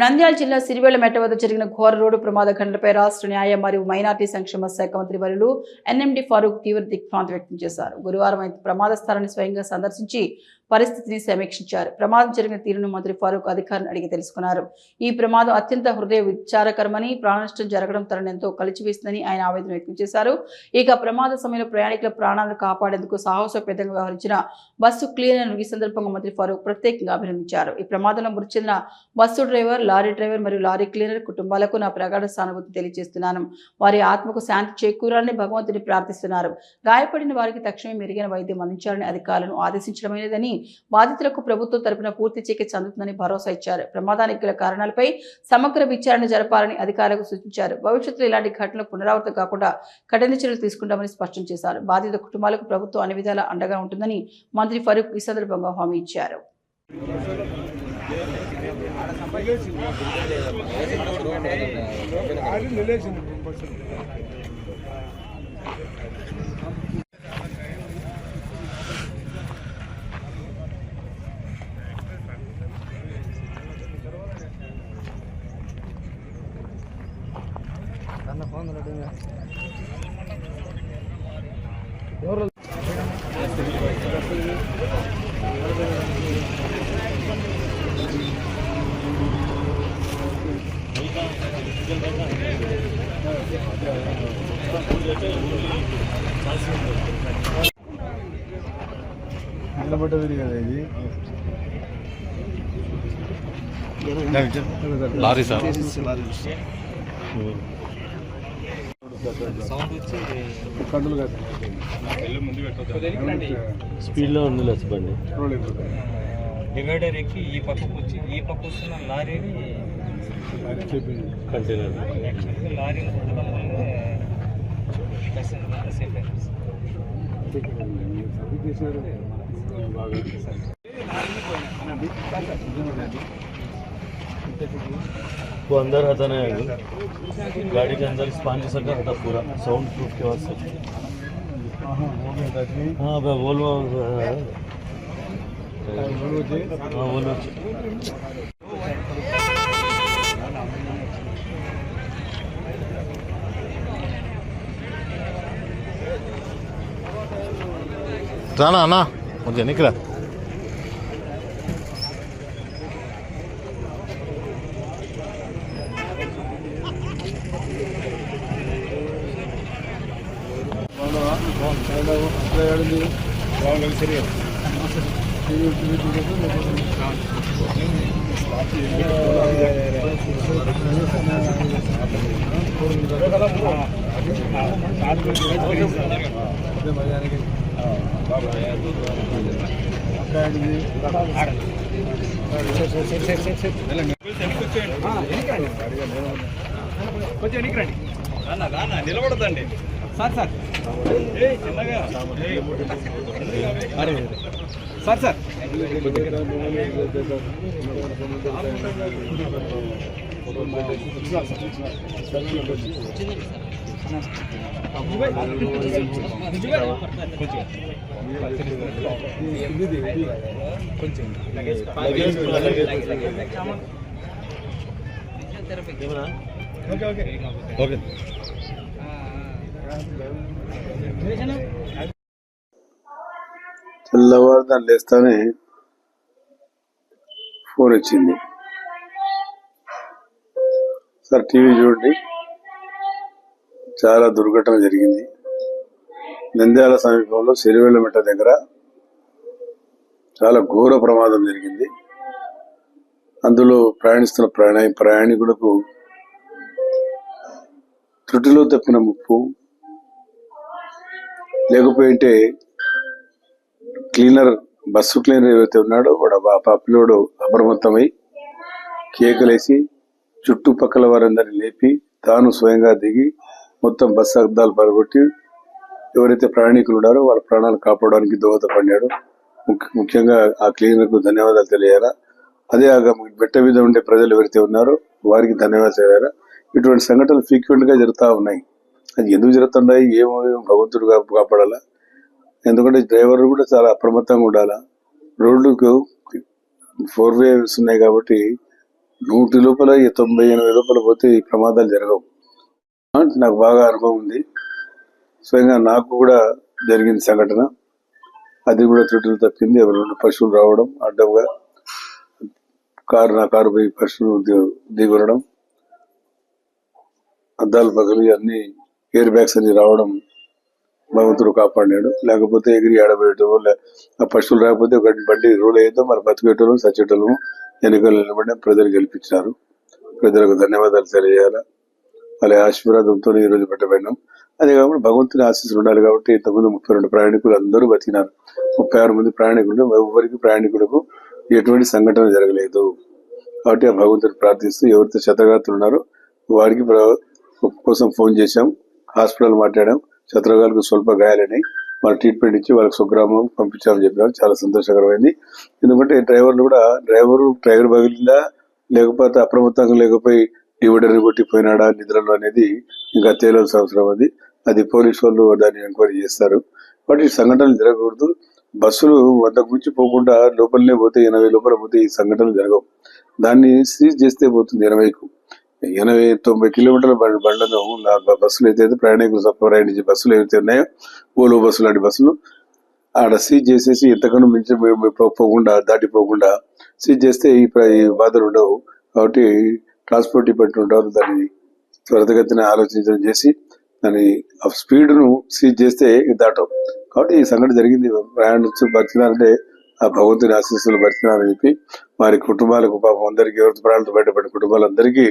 నంద్యాల జిల్లా సిరివెళ్ల మెట్ట వద్ద జరిగిన ఘోర రోడ్డు ప్రమాద ఘటనపై రాష్ట్ర న్యాయ మరియు మైనార్టీ సంక్షేమ శాఖ మంత్రి వర్యులు ఎన్ఎండి ఫారూక్ తీవ్ర దిగ్భ్రాంతి వ్యక్తం చేశారు. గురువారం ప్రమాద స్థలాన్ని స్వయంగా సందర్శించి పరిస్థితిని సమీక్షించారు. ప్రమాదం జరిగిన తీరును మంత్రి ఫారూక్ అధికారులను అడిగి తెలుసుకున్నారు. ఈ ప్రమాదం అత్యంత హృదయ విచారకరమని, ప్రాణనష్టం జరగడం తనను ఎంతో కలిచివేసిందని ఆయన ఆవేదన వ్యక్తం చేశారు. ఇక ప్రమాద సమయంలో ప్రయాణికుల ప్రాణాలను కాపాడేందుకు సాహసోపేతంగా వ్యవహరించిన బస్సు క్లీనర్ ఈ సందర్భంగా మంత్రి ఫారూక్ ప్రత్యేకంగా అభినందించారు. ఈ ప్రమాదంలో మృతి చెందిన బస్సు డ్రైవర్, లారీ డ్రైవర్ మరియు లారీ క్లీనర్ కుటుంబాలకు నా ప్రగాఢ సానుభూతి తెలియజేస్తున్నాను. వారి ఆత్మకు శాంతి చేకూరాలని భగవంతుని ప్రార్థిస్తున్నారు. గాయపడిన వారికి తక్షణమే మెరుగైన వైద్యం అందించాలని అధికారులను ఆదేశించడమైనదని, బాధితులకు ప్రభుత్వం తరపున పూర్తి చికిత్స అందుతుందని భరోసా ఇచ్చారు. ప్రమాదానికి గల కారణాలపై సమగ్ర విచారణ జరపాలని అధికారులకు సూచించారు. భవిష్యత్తులో ఇలాంటి ఘటనలు పునరావృతం కాకుండా కఠిన చర్యలు తీసుకుంటామని స్పష్టం చేశారు. బాధిత కుటుంబాలకు ప్రభుత్వం అన్ని విధాలా అండగా ఉంటుందని మంత్రి ఫరూక్ ఈ సందర్భంగా హామీ ఇచ్చారు. నిలబడ్డది కదా ఇది లారీ సార్ కండులు స్పీడ్లో ఉంది బండి. డివైడర్ ఎక్కి ఈ పక్కకు వచ్చి ఈ పక్క వస్తున్న లారీని కంటైనర్ లారీని కొట్టడం వల్ల సేఫ్ అయింది. वो अंदर आता नहीं है, गाड़ी के अंदर स्पॉन्ज सका था पूरा साउंड प्रूफ के वास्ते. हाँ भाई वोल्वो हाँ वोल्वो राना ना मुझे निकला నిలబడదండి సార్ సార్ చిన్నగా సార్ సార్ ఓకే తెల్లవారుదాన్ని లేస్తానే ఫోన్ వచ్చింది. సార్ టీవీ చూడండి, చాలా దుర్ఘటన జరిగింది. నంద్యాల సమీపంలో సిరివెళ్ల మెట్ట దగ్గర చాలా ఘోర ప్రమాదం జరిగింది. అందులో ప్రయాణిస్తున్న ప్రయాణికులకు త్రుటిలో తప్పిన ముప్పు లేకపోయింటే బస్సు క్లీనర్ ఏవైతే ఉన్నాడో వాడు పప్పులోడు అప్రమత్తమై కేకలేసి చుట్టుపక్కల వారందరినీ లేపి తాను స్వయంగా దిగి మొత్తం బస్సు అద్దాలు పడగొట్టి ఎవరైతే ప్రయాణికులు ఉన్నారో వాళ్ళ ప్రాణాలు కాపాడడానికి దోహదపడ్డాడు. ముఖ్యంగా ఆ క్లీనర్కు ధన్యవాదాలు తెలియాలా. అదే మెట్ట మీద ఉండే ప్రజలు ఎవరైతే ఉన్నారో వారికి ధన్యవాదాలు తెలియాలా. ఇటువంటి సంఘటనలు ఫ్రీక్వెంట్ గా జరుగుతూ ఉన్నాయి. అది ఎందుకు జరుగుతున్నాయి ఏమో భగవంతుడు కాపాడాలా. ఎందుకంటే డ్రైవర్ కూడా చాలా అప్రమత్తంగా ఉండాలా. రోడ్లకు 4 వేస్ ఉన్నాయి కాబట్టి 100 లోపల 90-80 లోపల పోతే ఈ ప్రమాదాలు జరగవు. నాకు బాగా అనుభవం ఉంది. స్వయంగా నాకు కూడా జరిగింది సంఘటన. అది కూడా త్రుటులు తప్పింది. ఎవరు 2 పశువులు రావడం అడ్డంగా నా కారు పోయి పశువులు దిగొనడం, అద్దాలు పగలి అన్ని ఎయిర్ బ్యాగ్స్ అన్ని రావడం భగవంతుడు కాపాడాడు. లేకపోతే ఎగిరి ఆడబోయేటో ఆ పశువులు రాకపోతే ఒక బండి రోడ్ అయ్యేదో మరి బతికేటోళ్ళు సచ్చేటోళ్ళము ఎన్నికలు నిలబడి ప్రజలు గెలిపించారు. ప్రజలకు ధన్యవాదాలు తెలియజేయాలా. వాళ్ళ ఆశీర్వాదంతో ఈ రోజు పెట్టబడినాం. అదే కాకుండా భగవంతుని ఆశీస్సులు ఉండాలి కాబట్టి ఇంతకుముందు 32 ప్రయాణికులు అందరూ బతికినారు. 36 మంది ప్రయాణికులు, ఎవరికి ప్రయాణికులకు ఎటువంటి సంఘటన జరగలేదు. కాబట్టి ఆ భగవంతుని ప్రార్థిస్తూ ఎవరితో శతగాత్రులు ఉన్నారో వారికి కోసం ఫోన్ చేశాం, హాస్పిటల్ మాట్లాడాం. శత్రుఘాలకు స్వల్ప గాయాలని వాళ్ళ ట్రీట్మెంట్ ఇచ్చి వాళ్ళకి స్వగ్రామం పంపించామని చెప్పినారు. చాలా సంతోషకరమైంది. ఎందుకంటే డ్రైవర్ పగిలిందా లేకపోతే అప్రమత్తంగా లేకపోయి డివైడర్ని కొట్టిపోయినాడా నిద్రలో అనేది ఇంకా తేలాల్సిన అవసరం. అది పోలీసు వాళ్ళు దాన్ని ఎంక్వైరీ చేస్తారు. కాబట్టి ఈ సంఘటనలు జరగకూడదు. బస్సులు 100కు మించి పోకుండా లోపలనే పోతే 80 లోపల పోతే ఈ సంఘటనలు జరగవు. దాన్ని సీజ్ చేస్తే పోతుంది 80కు. 80-90 కిలోమీటర్ల బండ్లను బస్సులు అయితే ప్రయాణికులు ప్రయాణించే బస్సులు ఏవైతే ఉన్నాయో ఓలో బస్సులు లాంటి బస్సులు ఆడ సీజ్ చేసేసి ఎంతకన్నా మించి పోకుండా దాటిపోకుండా సీజ్ చేస్తే ఈ బాధలు ఉండవు. కాబట్టి ట్రాన్స్పోర్ట్ డిపార్ట్మెంట్ ఉంటారు దాన్ని త్వరితగతిన ఆలోచించడం చేసి దాని స్పీడ్ను సీజ్ చేస్తే దాటం. కాబట్టి ఈ సంఘటన జరిగింది. ప్రయాణించి బతికినారంటే ఆ భగవంతుని ఆశీస్సులు బతికినారని చెప్పి వారి కుటుంబాలకు పాపం అందరికీ ఎవరి ప్రాణాలతో బయటపడిన కుటుంబాలందరికీ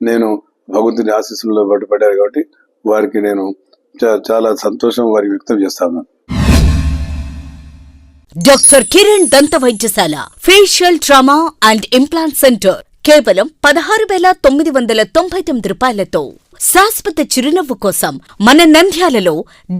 నేను భగవంతుని ఆశీస్సుల్లో బయటపడ్డారు కాబట్టి వారికి నేను చాలా సంతోషం వారికి వ్యక్తం చేస్తాను. డాక్టర్ కిరణ్ దంత వైద్యశాల facial trauma and implant centre కేవలం 16,999 రూపాయలతో శాశ్వత చిరునవ్వు కోసం మన నంద్యాలలో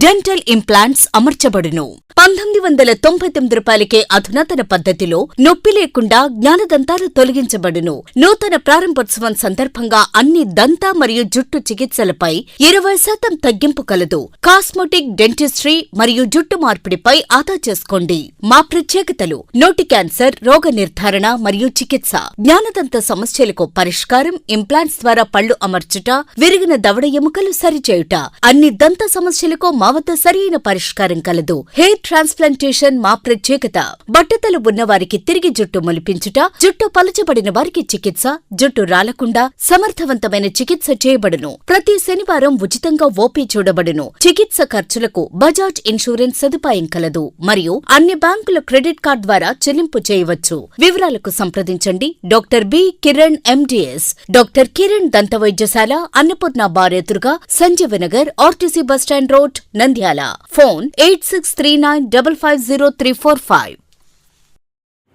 డెంటల్ ఇంప్లాంట్స్ అమర్చబడును. 1999 రూపాయలకే అధునాతన పద్ధతిలో నొప్పి లేకుండా జ్ఞానదంతాలు తొలగించబడును. నూతన ప్రారంభోత్సవం సందర్భంగా అన్ని దంత మరియు జుట్టు చికిత్సలపై 20% తగ్గింపు కలదు. కాస్మెటిక్, డెంటిస్ట్రీ మరియు జుట్టు మార్పిడిపై ఆదా చేసుకోండి. మా ప్రత్యేకతలు: నోటి క్యాన్సర్, రోగ నిర్ధారణ మరియు చికిత్స, జ్ఞానదంత సమస్యలకు పరిష్కారం, ఇంప్లాంట్స్ ద్వారా పళ్లు అమర్చుట, విరిగిన దవడ ఎముకలు సరిచేయుట. అన్ని దంత సమస్యలకు మా వద్ద సరైన పరిష్కారం కలదు. హెయిర్ ట్రాన్స్ప్లాంటేషన్ మా ప్రత్యేకత. బట్టతలు ఉన్నవారికి తిరిగి జుట్టు మొలిపించుట, జుట్టు పలచబడిన వారికి చికిత్స, జుట్టు రాలకుండా సమర్థవంతమైన చికిత్స చేయబడును. ప్రతి శనివారం ఉచితంగా ఓపీ చూడబడును. చికిత్స ఖర్చులకు బజాజ్ ఇన్సూరెన్స్ సదుపాయం కలదు మరియు అన్ని బ్యాంకుల క్రెడిట్ కార్డు ద్వారా చెల్లింపు చేయవచ్చు. వివరాలకు సంప్రదించండి doctor B Kiran MDS, doctor Kiran దంత వైద్యశాల, అన్నపూర్ణ బార్ ఎదురుగా, Sanjeevanagar, RTC bus stand road, Nandyal. Phone 8639550345.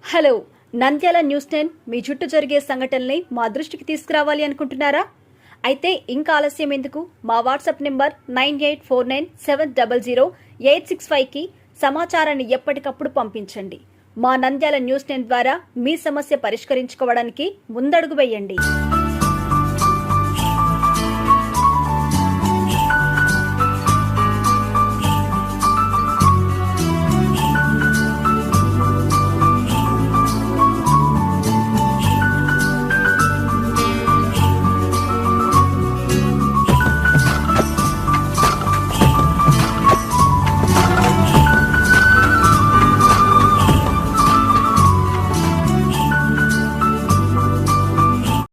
Hello, Nandyal news 10 మీ చుట్టూ జరిగే సంఘటనల్ని మా దృష్టికి తీసుకురావాలి అనుకుంటున్నారా? అయితే ఇంకా ఆలస్యం ఎందుకు? మా వాట్సాప్ నెంబర్ 9849700865కి సమాచారాన్ని ఎప్పటికప్పుడు పంపించండి. మా నంద్యాల న్యూస్ 10 ద్వారా మీ సమస్య పరిష్కరించుకోవడానికి ముందడుగు వేయండి.